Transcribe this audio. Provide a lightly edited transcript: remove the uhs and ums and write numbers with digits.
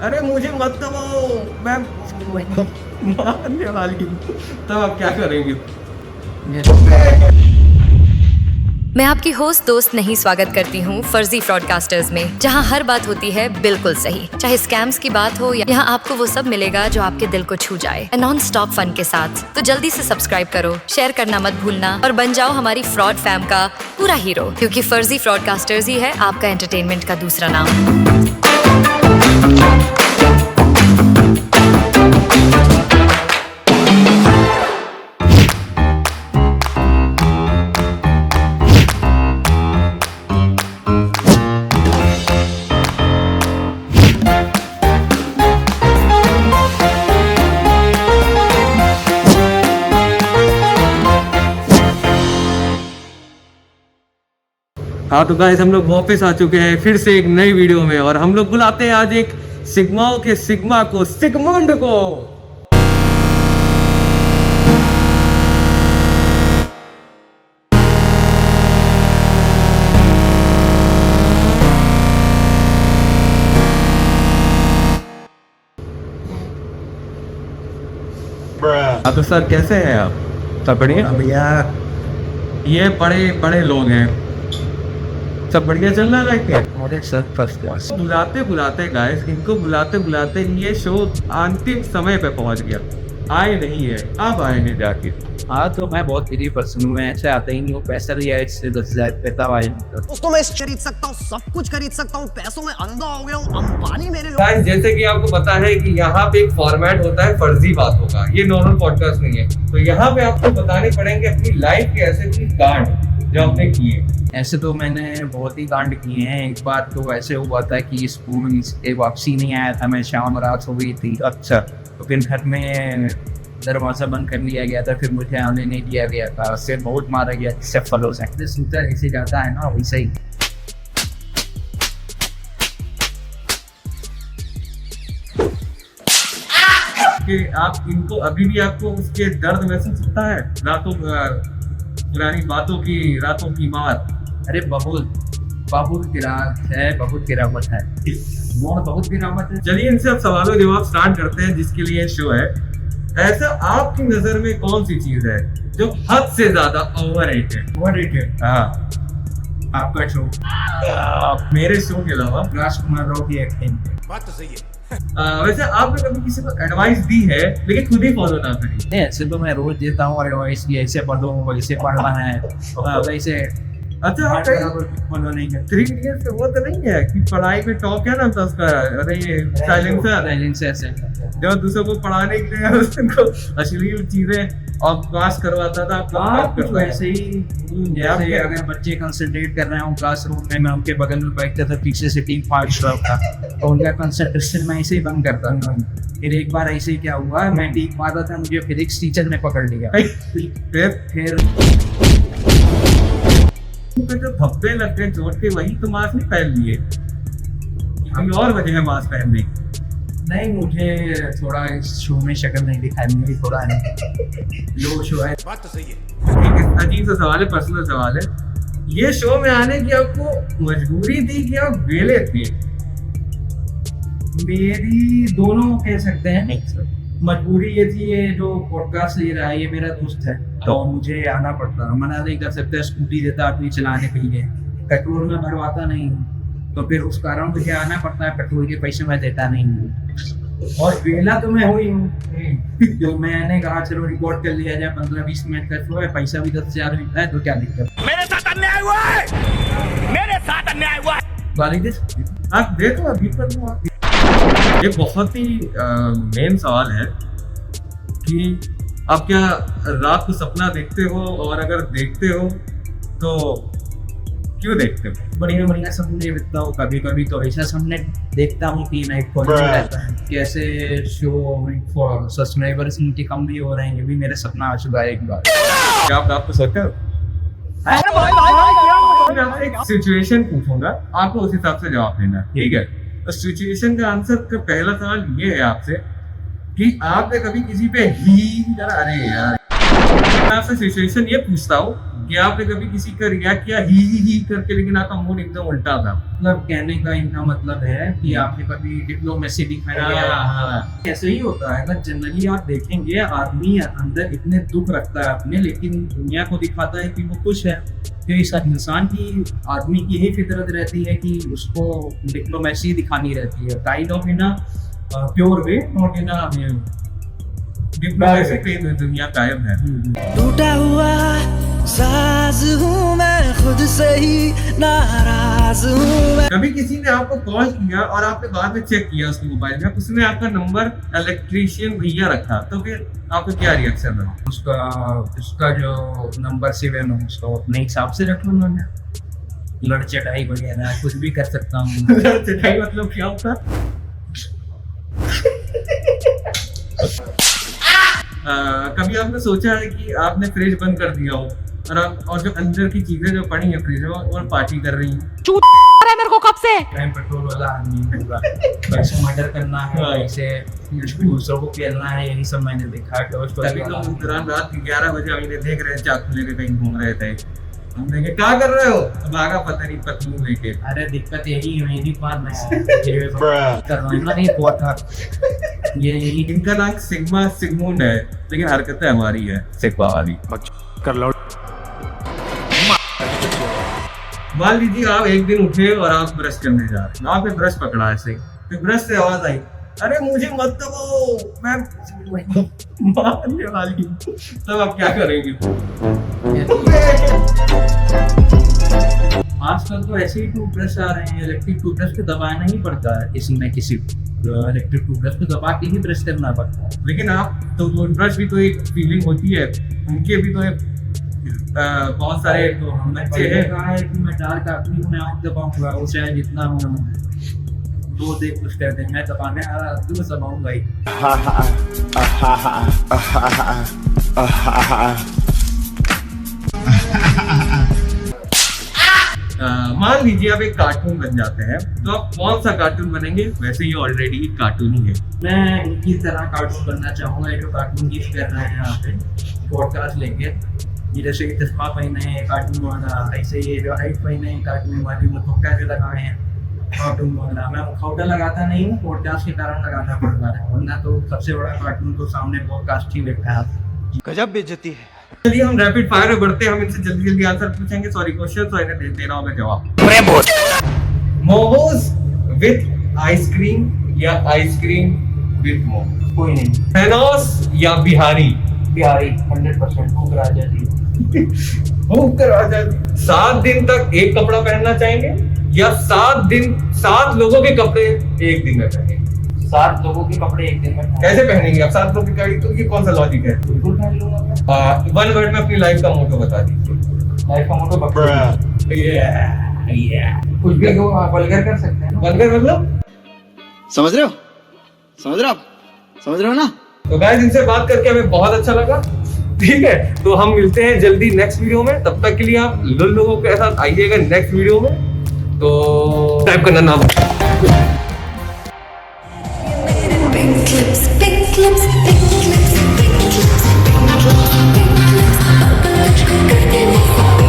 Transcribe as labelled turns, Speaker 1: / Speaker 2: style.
Speaker 1: अरे मुझे मत दबाओ, मैं मारने वाली हूँ। तब आप क्या करेंगे?
Speaker 2: मैं आपकी होस्ट दोस्त नहीं स्वागत करती हूँ फर्जी फ्रॉडकास्टर्स में, जहाँ हर बात होती है बिल्कुल सही, चाहे स्कैम्स की बात हो या यहाँ आपको वो सब मिलेगा जो आपके दिल को छू जाए, नॉन स्टॉप फन के साथ। तो जल्दी से सब्सक्राइब करो, शेयर करना मत भूलना और बन जाओ हमारी फ्रॉड फैम का पूरा हीरो, क्योंकि फर्जी फ्रॉडकास्टर्स ही है आपका एंटरटेनमेंट का दूसरा नाम।
Speaker 1: हाँ तो गाइस, हम लोग वापस आ चुके हैं फिर से एक नई वीडियो में, और हम लोग बुलाते हैं आज एक सिग्माओं के सिग्मा को, सिगमंड को। हाँ तो सर, कैसे हैं आप? सब बढ़िया भैया। ये बड़े बड़े लोग हैं, सब बढ़िया चल रहा है क्या?
Speaker 3: अरे सर फर्स्ट क्लास।
Speaker 1: बुलाते बुलाते गाइस, इनको बुलाते बुलाते ये शो अंतिम समय पे पहुंच गया, आए नहीं है, अब आएंगे जाके।
Speaker 3: हाँ तो मैं बहुत गरीब पर्सन हूँ, मैं ऐसे आता ही नहीं हूँ, पैसा लिया इससे 10,000 पैसा आए।
Speaker 4: दोस्तों मैं खरीद सकता हूँ, सब कुछ खरीद सकता हूँ, पैसों में अंधा हो गया हूँ, अंबानी मेरे लोग।
Speaker 1: गाइस, जैसे कि आपको पता है कि यहाँ पे एक फॉर्मेट होता है फर्जी बातों का, ये नॉर्मल पॉडकास्ट नहीं है। तो यहाँ पे आपको बताने पड़ेंगे अपनी लाइफ के ऐसे कुछ कांड जो आपने किए।
Speaker 3: ऐसे तो मैंने बहुत ही कांड किए हैं। एक बार तो ऐसे हुआ था कि स्कूल से वापसी नहीं आया था मैं, शाम रात हो गई थी।
Speaker 1: अच्छा।
Speaker 3: तो फिर घर में दरवाजा बंद कर लिया गया था, फिर मुझे आने नहीं दिया गया था, उससे बहुत मारा गया चप्पलों से। सूता ऐसे जाता है ना वैसे ही।
Speaker 1: कि आप इनको अभी भी आपको उसके दर्द महसूस होता है, रातों पुरानी बातों की, रातों की मार?
Speaker 3: अरे बहुत गिरावट है, बहुत गिरावट है, बहुत गिरावट है।
Speaker 1: चलिए इनसे अब सवालों जवाब स्टार्ट करते हैं, जिसके लिए शो है। ऐसा आपकी नजर में कौन सी चीज है जो हद से ज्यादा ओवररेटेड? हाँ,
Speaker 3: आपका शो,
Speaker 1: मेरे शो के अलावा
Speaker 3: राजकुमार राव की एक्टिंग।
Speaker 4: बात तो सही है।
Speaker 1: वैसे आपने कभी किसी को एडवाइस दी है लेकिन खुद ही फॉलो ना करी?
Speaker 3: नहीं, ऐसे तो मैं रोज देता हूँ एडवाइस की, ऐसे पढ़ो वैसे पढ़ना है, वैसे।
Speaker 1: अच्छा, आप
Speaker 3: फॉलो नहीं करते।
Speaker 1: 3 इडियट्स में वो तो नहीं है कि पढ़ाई में टॉप है ना तो उसका, अरे ये साइलेंसर
Speaker 3: ऐसे
Speaker 1: जो दूसरों को पढ़ाने के लिए उसको अश्लील चीजें और क्लास करवाता था।
Speaker 3: तो ऐसे ही जैसे अगर बच्चे कंसंट्रेट कर रहे हो क्लासरूम में, मैं उनके बगल में बैठता था, पीछे से टीम फाड़ रहा था, तो उनका कंसंट्रेशन मैं ऐसे ही बंद करता था। फिर एक बार ऐसे ही क्या हुआ, मैं टीम मारा था, मुझे फिजिक्स टीचर ने पकड़ लिया। फिर
Speaker 1: जो धब्बे लग गए चोट के, वही तो मास्क नहीं पहन लिए, हम और वजह है मास्क पहनने।
Speaker 3: नहीं, मुझे थोड़ा इस शो में शक्ल नहीं दिखाई, मेरी थोड़ा लो शो है।
Speaker 4: बात तो सही है।
Speaker 1: एक अजीब सा सवाल है, पर्सनल सवाल है। ये शो में आने की आपको मजबूरी थी कि आप वेले थे?
Speaker 3: मेरी दोनों कह सकते हैं। मजबूरी ये थी, ये जो पॉडकास्ट ले रहा है ये मेरा दोस्त है, तो मुझे आना पड़ता, मना नहीं कर सकता। स्कूटी देता अपनी चलाने के लिए, पेट्रोल में भरवाता नहीं हूँ, तो फिर उस कारण मुझे आना पड़ता है, पेट्रोल के पैसे मैं देता नहीं हूँ। और वेला तो मैं हुई हूँ, जो मैंने कहा चलो रिकॉर्ड कर लिया जाए, 15-20 मिनट का शो है, पैसा भी 10,000 मिलता है, तो क्या दिक्कत?
Speaker 4: मेरे साथ अन्याय हुआ है, मेरे साथ अन्याय हुआ है।
Speaker 1: आप देखो अभी पर ये बहुत ही मेन सवाल है कि आप क्या रात को सपना देखते हो, और अगर देखते हो तो क्यों देखते हो?
Speaker 3: बढ़िया सपने देखता हूँ, कभी कभी तो ऐसा सपने देखता हूँ कि मैं रहता है, कैसे शो फॉर सब्सक्राइबर्स इनके कम भी हो रहे हैं, ये भी मेरा सपना आ चुका है एक बार।
Speaker 1: क्या आप आपको सोचते हो? मैं आपसे एक सिचुएशन पूछूंगा, आपको उस हिसाब से जवाब देना, ठीक है? तो सिचुएशन का आंसर का पहला सवाल ये है आपसे कि आपने कभी किसी पे ही, अरे यार, मैं आपसे सिचुएशन ये पूछता हूँ, कि आपने कभी किसी का रिएक्ट किया ही करके, लेकिन आपका मूड एकदम उल्टा था?
Speaker 3: मतलब कहने का इनका मतलब है कि आपने कभी डिप्लोमेसी दिखाया है। ऐसे ही होता है ना, जनरली आप देखेंगे आदमी अंदर इतने दुख रखता है अपने, लेकिन दुनिया को दिखाता है कि वो खुश है। तो इस इंसान की, आदमी की यही फितरत रहती है कि उसको डिप्लोमेसी दिखानी रहती है, kind of in a pure way, not in a
Speaker 1: diplomacy पे दुनिया कायम है।
Speaker 5: टूटा हुआ साज हूँ मैं, खुद से ही नाराज हूँ मैं।
Speaker 1: कभी किसी ने आपको कॉल किया और आपने बाद में चेक किया उसके मोबाइल में, उसने आपका नंबर इलेक्ट्रीशियन भैया रखा, तो फिर आपका क्या रिएक्शन रहा?
Speaker 3: उसका जो नंबर सेव है मैं उसको अपने हिसाब से रख लूंगा मैं। लड़ चटाई वगैरह कुछ भी कर सकता हूँ।
Speaker 1: चटाई मतलब क्या होता? कभी आपने सोचा है कि आपने फ्रिज बंद कर दिया हो और जो अंदर की चीजें जो पड़ी हैं फ्रिज में और पार्टी कर रही हैं?
Speaker 6: मेरे को कब से
Speaker 3: क्राइम पेट्रोल वाला आदमी होगा, कैसे मर्डर करना है, कैसे दूसरों को खेलना है, यही सब मैंने देखा।
Speaker 1: तभी तो उस दौरान रात के 11 बजे हम इन्हें देख रहे हैं, चाकू लेके कहीं घूम रहे थे। हम देखे क्या कर रहे हो, भागा पता नहीं पतलू लेके।
Speaker 3: अरे दिक्कत यही है, मेरी बात मैं कर रहा हूँ ना, नहीं हुआ था ये यही।
Speaker 1: इनका नाम सिग्मा सिग्मूंड है, लेकिन हरकतें हमारी है सिग्मा वाली।
Speaker 6: कर लो।
Speaker 1: मान लीजिए आप एक दिन उठे और आप ब्रश करने जा रहे हैं, आपने ब्रश पकड़ा ऐसे, फिर ब्रश से आवाज आई, अरे मुझे मत दबो, मैं मारने वाली हूँ। तब आप क्या करेंगे?
Speaker 3: आजकल तो ऐसे ही टूथब्रश आ रहे हैं, इलेक्ट्रिक टूथब्रश को दबाना ही पड़ता है, इसमें किसी इलेक्ट्रिक टूथब्रश को दबा के ही ब्रश करना पड़ता है।
Speaker 1: लेकिन आप तो ब्रश भी तो एक फीलिंग होती है, उनके भी तो एक बहुत सारे
Speaker 3: तो हम बच्चे हैं, कहा है कि मैं डार्क आदमी हूँ, मैं आँख दबाऊंगा, वो चाहे जितना हूँ दो देख कुछ कहते हैं, मैं दबाने आ रहा हूँ, दबाऊंगा ही।
Speaker 1: मान लीजिए आप एक कार्टून बन जाते हैं, तो आप कौन सा कार्टून बनेंगे? वैसे ये ऑलरेडी एक कार्टून ही है।
Speaker 3: मैं इनकी तरह कार्टून बनना चाहूंगा, जो कार्टून गिफ्ट कर रहे हैं यहाँ पे पॉडकास्ट लेके। ये जैसे कि चश्मा पहने हैं कार्टून वाला, ऐसे ये जो हाइट पहने हैं कार्टून वाली, मुखौटा जो लगाए हैं कार्टून वाला। मैं मुखौटा लगाता नहीं हूँ, पॉडकास्ट के कारण लगाना पड़ता है, वरना तो सबसे बड़ा कार्टून तो सामने पॉडकास्ट ही बैठा है।
Speaker 5: गजब बेइज्जती है।
Speaker 1: चलिए हम रैपिड फायर में बढ़ते हैं, हम इनसे जल्दी जल्दी आंसर पूछेंगे, सॉरी क्वेश्चन, तो इन्हें दे रहा हूँ मैं जवाब। मोमोज विद आइसक्रीम या आइसक्रीम विद मोमोज?
Speaker 3: कोई नहीं,
Speaker 1: थैनोस या बिहारी?
Speaker 3: बिहारी 100% भूख राजा जी।
Speaker 1: भूख कर आ जाती। 7 दिन तक एक कपड़ा पहनना चाहेंगे या 7 लोगों के कपड़े एक दिन में पहनेंगे?
Speaker 3: 7 लोगों के कपड़े एक दिन में
Speaker 1: कैसे पहनेंगे आप 7 लोगों के कपड़े? तो ये कौन सा लॉजिक है?
Speaker 3: बिल्कुल पहन लूंगा।
Speaker 1: 1 वर्ड में अपनी लाइफ का मोटो बता दीजिए।
Speaker 3: लाइफ का मोटो कुछ भी को आप वल्गर कर सकते हैं।
Speaker 1: वल्गर मतलब?
Speaker 5: समझ रहे हो, समझ रहे हो आप, समझ रहे हो ना?
Speaker 1: तो गाइस इनसे बात करके हमें बहुत अच्छा लगा, ठीक है? तो हम मिलते हैं जल्दी नेक्स्ट वीडियो में, तब तक के लिए आप लोगों के साथ आइएगा नेक्स्ट वीडियो में, तो टाइप करना ना भूलिए।
Speaker 2: Big clips, big clips, big clips, big clips, big clips, big clips.